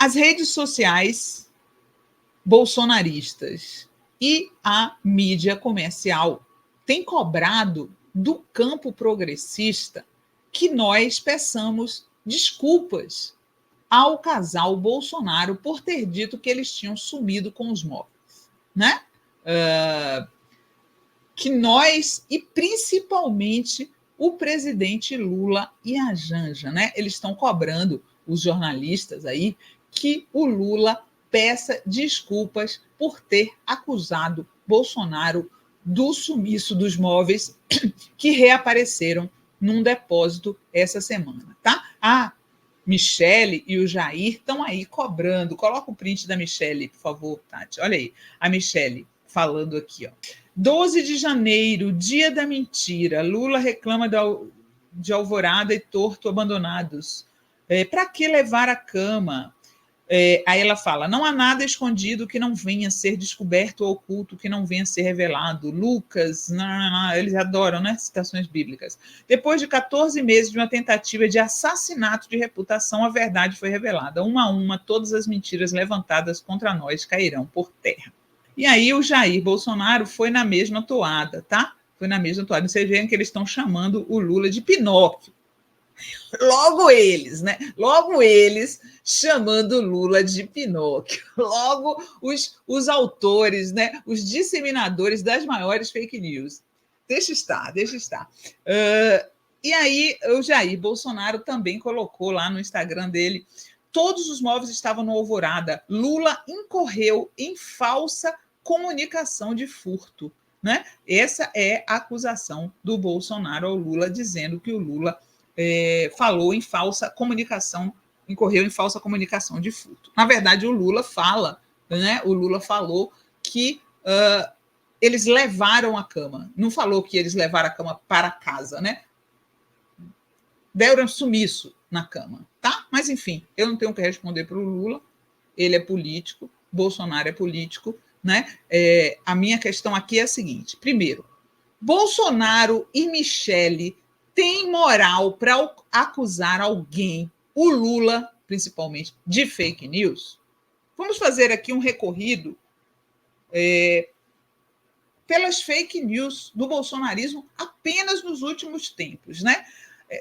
As redes sociais bolsonaristas e a mídia comercial têm cobrado do campo progressista que nós peçamos desculpas ao casal Bolsonaro por ter dito que eles tinham sumido com os móveis, né? Que nós, e principalmente o presidente Lula e a Janja, né? Eles estão cobrando, os jornalistas aí, que o Lula peça desculpas por ter acusado Bolsonaro do sumiço dos móveis que reapareceram num depósito essa semana, tá? A Michele e o Jair estão aí cobrando. Coloca o print da Michele, por favor, Tati. Olha aí, a Michele falando aqui, ó. 12 de janeiro, dia da mentira. Lula reclama de Alvorada e Torto abandonados. Para que levar a cama? Aí ela fala, não há nada escondido que não venha a ser descoberto ou oculto que não venha a ser revelado. Lucas, eles adoram, né, citações bíblicas. Depois de 14 meses de uma tentativa de assassinato de reputação, a verdade foi revelada. Uma a uma, todas as mentiras levantadas contra nós cairão por terra. E aí o Jair Bolsonaro foi na mesma toada, tá? Foi na mesma toada. Vocês veem que eles estão chamando o Lula de Pinóquio. Logo eles, né? Logo eles chamando o Lula de Pinóquio. Logo os autores, né? Os disseminadores das maiores fake news. Deixa estar, deixa estar. E aí o Jair Bolsonaro também colocou lá no Instagram dele, todos os móveis estavam no Alvorada. Lula incorreu em falsa comunicação de furto, né? Essa é a acusação do Bolsonaro ao Lula, dizendo que o Lula falou em falsa comunicação, incorreu em falsa comunicação de furto. Na verdade, o Lula fala, né? O Lula falou que eles levaram a cama. Não falou que eles levaram a cama para casa, né? Deram sumiço na cama, tá? Mas, enfim, eu não tenho que responder para o Lula, ele é político, Bolsonaro é político, né? A minha questão aqui é a seguinte: primeiro, Bolsonaro e Michele têm moral para acusar alguém, o Lula, principalmente, de fake news? Vamos fazer aqui um recorrido pelas fake news do bolsonarismo apenas nos últimos tempos, né?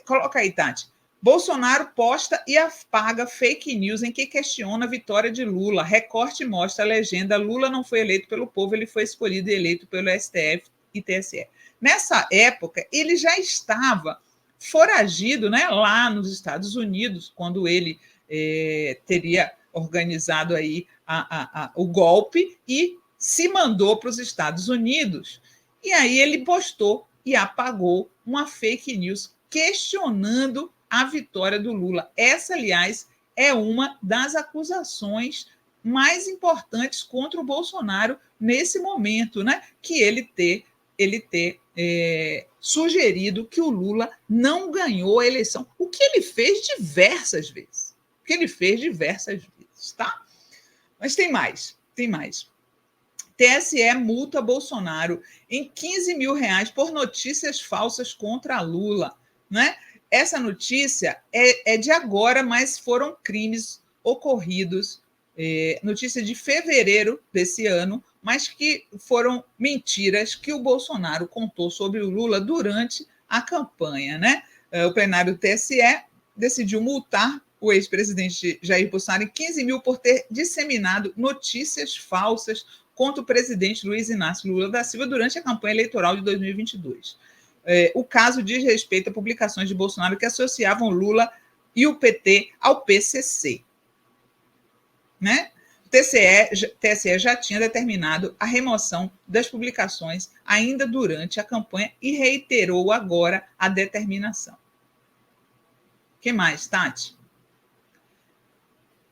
Coloca aí, Tati. Bolsonaro posta e apaga fake news em que questiona a vitória de Lula. Recorte mostra a legenda: Lula não foi eleito pelo povo, ele foi escolhido e eleito pelo STF e TSE. Nessa época, ele já estava foragido, né, lá nos Estados Unidos, quando ele teria organizado aí o golpe e se mandou para os Estados Unidos. E aí ele postou e apagou uma fake news questionando a vitória do Lula. Essa, aliás, é uma das acusações mais importantes contra o Bolsonaro nesse momento, né? Que ele ter sugerido que o Lula não ganhou a eleição, o que ele fez diversas vezes. Tá? Mas tem mais. TSE multa Bolsonaro em R$15 mil por notícias falsas contra Lula, né? Essa notícia é de agora, mas foram crimes ocorridos, notícia de fevereiro desse ano, mas que foram mentiras que o Bolsonaro contou sobre o Lula durante a campanha, né? O plenário do TSE decidiu multar o ex-presidente Jair Bolsonaro em R$15 mil por ter disseminado notícias falsas contra o presidente Luiz Inácio Lula da Silva durante a campanha eleitoral de 2022. O caso diz respeito a publicações de Bolsonaro que associavam Lula e o PT ao PCC. Né? O TSE já tinha determinado a remoção das publicações ainda durante a campanha e reiterou agora a determinação. O que mais, Tati?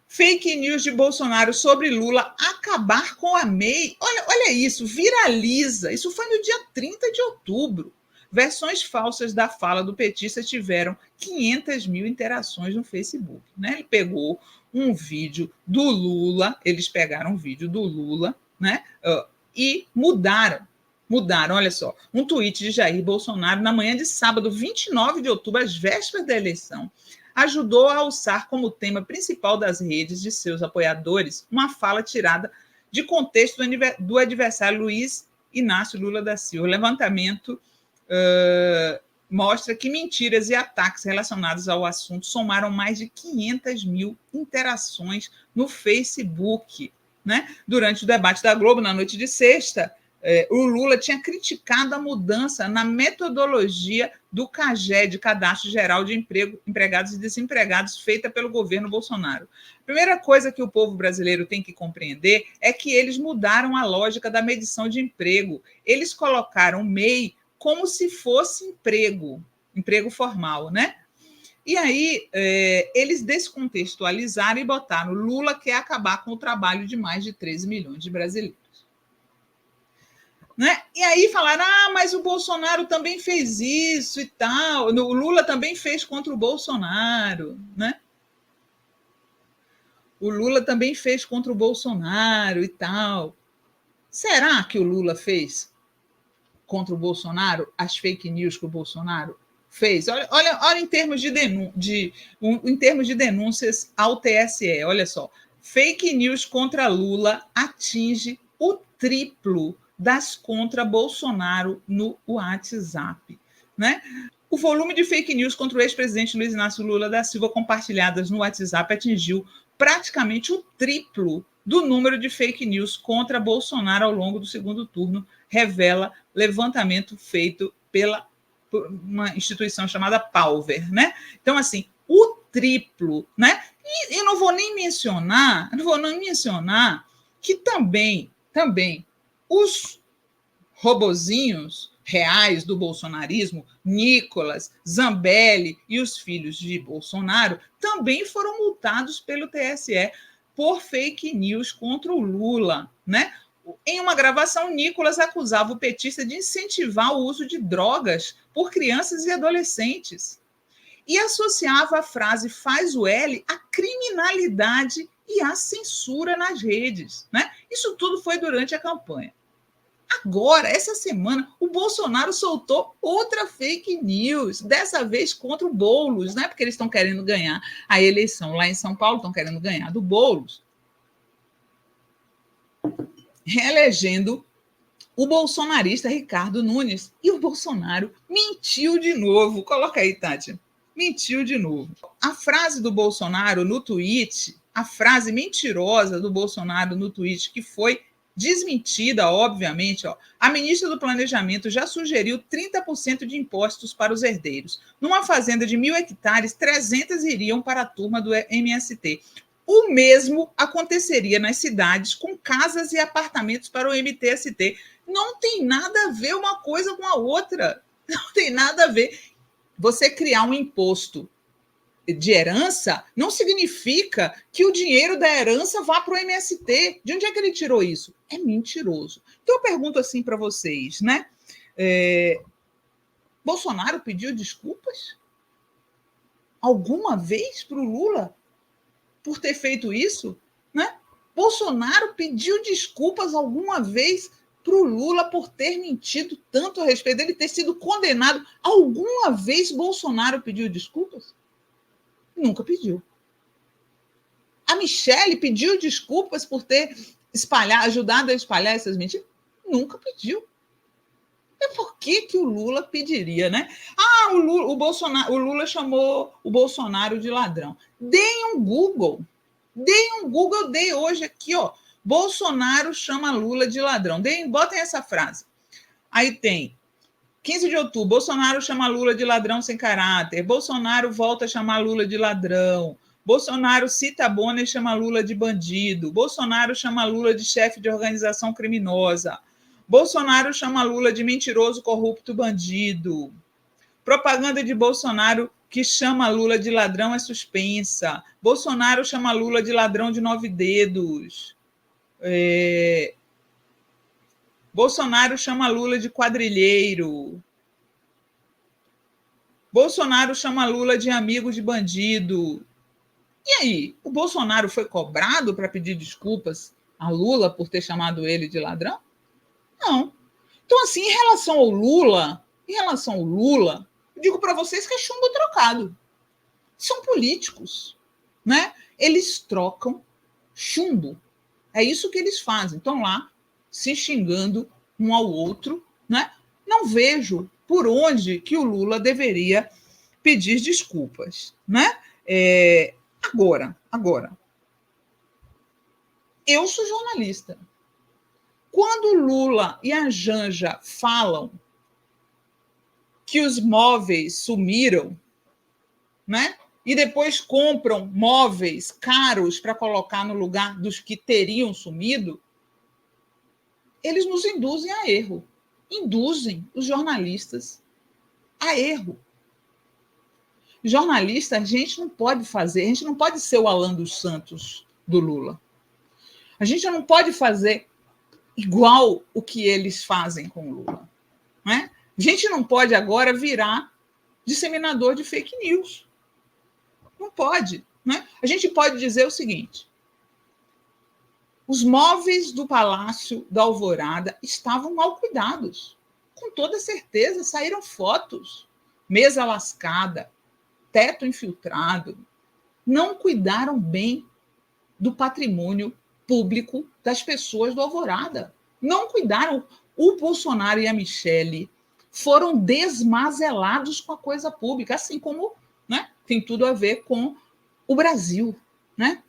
Fake news de Bolsonaro sobre Lula acabar com a MEI. Olha isso, viraliza. Isso foi no dia 30 de outubro. Versões falsas da fala do petista tiveram 500 mil interações no Facebook. Né? Ele pegou um vídeo do Lula, eles pegaram um vídeo do Lula, né? E mudaram, olha só, um tweet de Jair Bolsonaro na manhã de sábado, 29 de outubro, às vésperas da eleição, ajudou a alçar como tema principal das redes de seus apoiadores uma fala tirada de contexto do adversário Luiz Inácio Lula da Silva. O levantamento mostra que mentiras e ataques relacionados ao assunto somaram mais de 500 mil interações no Facebook. Né? Durante o debate da Globo, na noite de sexta, o Lula tinha criticado a mudança na metodologia do CAGED, Cadastro Geral de Empregados e Desempregados, feita pelo governo Bolsonaro. A primeira coisa que o povo brasileiro tem que compreender é que eles mudaram a lógica da medição de emprego. Eles colocaram MEI como se fosse emprego formal, né? E aí, eles descontextualizaram e botaram: Lula quer acabar com o trabalho de mais de 13 milhões de brasileiros. Né? E aí falaram: mas o Bolsonaro também fez isso e tal. O Lula também fez contra o Bolsonaro. Né? O Lula também fez contra o Bolsonaro e tal. Será que o Lula fez contra o Bolsonaro as fake news que o Bolsonaro fez? Olha em termos em termos de denúncias ao TSE, olha só. Fake news contra Lula atinge o triplo das contra Bolsonaro no WhatsApp. Né? O volume de fake news contra o ex-presidente Luiz Inácio Lula da Silva compartilhadas no WhatsApp atingiu praticamente o triplo do número de fake news contra Bolsonaro ao longo do segundo turno, revela levantamento feito por uma instituição chamada Palver. Né? Então, assim, o triplo. Né? E eu não vou nem mencionar que também os robozinhos reais do bolsonarismo, Nicolas, Zambelli e os filhos de Bolsonaro, também foram multados pelo TSE por fake news contra o Lula. Né? Em uma gravação, Nicolas acusava o petista de incentivar o uso de drogas por crianças e adolescentes e associava a frase "faz o L" à criminalidade e à censura nas redes. Né? Isso tudo foi durante a campanha. Agora, essa semana, o Bolsonaro soltou outra fake news, dessa vez contra o Boulos, né? Porque eles estão querendo ganhar a eleição lá em São Paulo, estão querendo ganhar do Boulos, reelegendo o bolsonarista Ricardo Nunes. E o Bolsonaro mentiu de novo. Coloca aí, Tati. Mentiu de novo. A frase do Bolsonaro no tweet, a frase mentirosa do Bolsonaro no tweet, que foi desmentida, obviamente, a ministra do Planejamento já sugeriu 30% de impostos para os herdeiros. Numa fazenda de 1.000 hectares, 300 iriam para a turma do MST. O mesmo aconteceria nas cidades com casas e apartamentos para o MTST. Não tem nada a ver uma coisa com a outra. Não tem nada a ver. Você criar um imposto de herança não significa que o dinheiro da herança vá para o MST. De onde é que ele tirou isso? É mentiroso. Então eu pergunto assim para vocês, né? Bolsonaro pediu desculpas alguma vez para o Lula por ter feito isso? Né? Bolsonaro pediu desculpas alguma vez para o Lula por ter mentido tanto a respeito dele ter sido condenado? Alguma vez Bolsonaro pediu desculpas? Nunca pediu. A Michelle pediu desculpas por ter ajudado a espalhar essas mentiras? Nunca pediu. E por que o Lula pediria, né? O Lula chamou o Bolsonaro de ladrão. Deem um Google. Eu dei hoje aqui, Bolsonaro chama Lula de ladrão. Botem essa frase. Aí tem 15 de outubro, Bolsonaro chama Lula de ladrão sem caráter. Bolsonaro volta a chamar Lula de ladrão. Bolsonaro cita Bonner e chama Lula de bandido. Bolsonaro chama Lula de chefe de organização criminosa. Bolsonaro chama Lula de mentiroso, corrupto, bandido. Propaganda de Bolsonaro que chama Lula de ladrão é suspensa. Bolsonaro chama Lula de ladrão de 9 dedos. Bolsonaro chama Lula de quadrilheiro. Bolsonaro chama Lula de amigo de bandido. E aí, o Bolsonaro foi cobrado para pedir desculpas a Lula por ter chamado ele de ladrão? Não. Então, assim, em relação ao Lula, eu digo para vocês que é chumbo trocado. são políticos, né? Eles trocam chumbo. É isso que eles fazem. Estão lá se xingando um ao outro, né? Não vejo por onde que o Lula deveria pedir desculpas, né? Agora, eu sou jornalista. Quando Lula e a Janja falam que os móveis sumiram, né? E depois compram móveis caros para colocar no lugar dos que teriam sumido, eles nos induzem a erro. Induzem os jornalistas a erro. Jornalista, a gente não pode fazer, a gente não pode ser o Alan dos Santos do Lula. A gente não pode fazer igual o que eles fazem com o Lula. Né? A gente não pode agora virar disseminador de fake news. Não pode. Né? A gente pode dizer o seguinte: os móveis do Palácio da Alvorada estavam mal cuidados. Com toda certeza, saíram fotos. Mesa lascada, teto infiltrado. Não cuidaram bem do patrimônio público das pessoas do Alvorada. Não cuidaram. O Bolsonaro e a Michelle foram desmazelados com a coisa pública, assim como, né, tem tudo a ver com o Brasil. Né?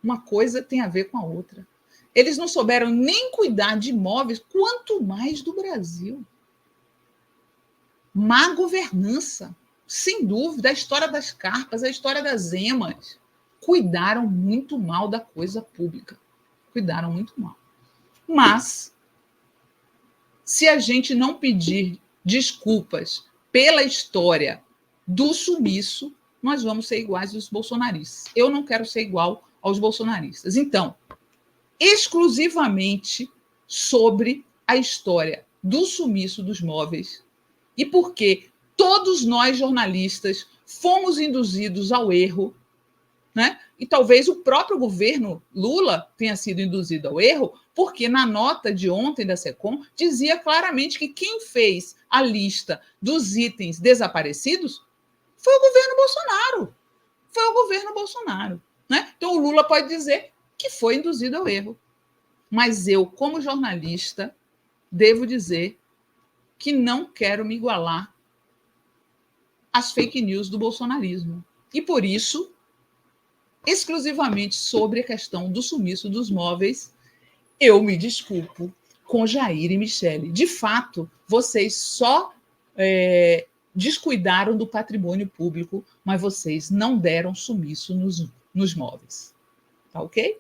Uma coisa tem a ver com a outra. Eles não souberam nem cuidar de imóveis, quanto mais do Brasil. Má governança, sem dúvida. A história das carpas, a história das emas. Cuidaram muito mal da coisa pública. Cuidaram muito mal. Mas, se a gente não pedir desculpas pela história do sumiço, nós vamos ser iguais aos bolsonaristas. Eu não quero ser igual aos bolsonaristas. Então, exclusivamente sobre a história do sumiço dos móveis e por que todos nós, jornalistas, fomos induzidos ao erro, né? E talvez o próprio governo Lula tenha sido induzido ao erro, porque na nota de ontem da SECOM dizia claramente que quem fez a lista dos itens desaparecidos foi o governo Bolsonaro. Foi o governo Bolsonaro. Né? Então o Lula pode dizer que foi induzido ao erro. Mas eu, como jornalista, devo dizer que não quero me igualar às fake news do bolsonarismo. E por isso, exclusivamente sobre a questão do sumiço dos móveis, eu me desculpo com Jair e Michele. De fato, vocês só descuidaram do patrimônio público, mas vocês não deram sumiço nos móveis. Tá ok?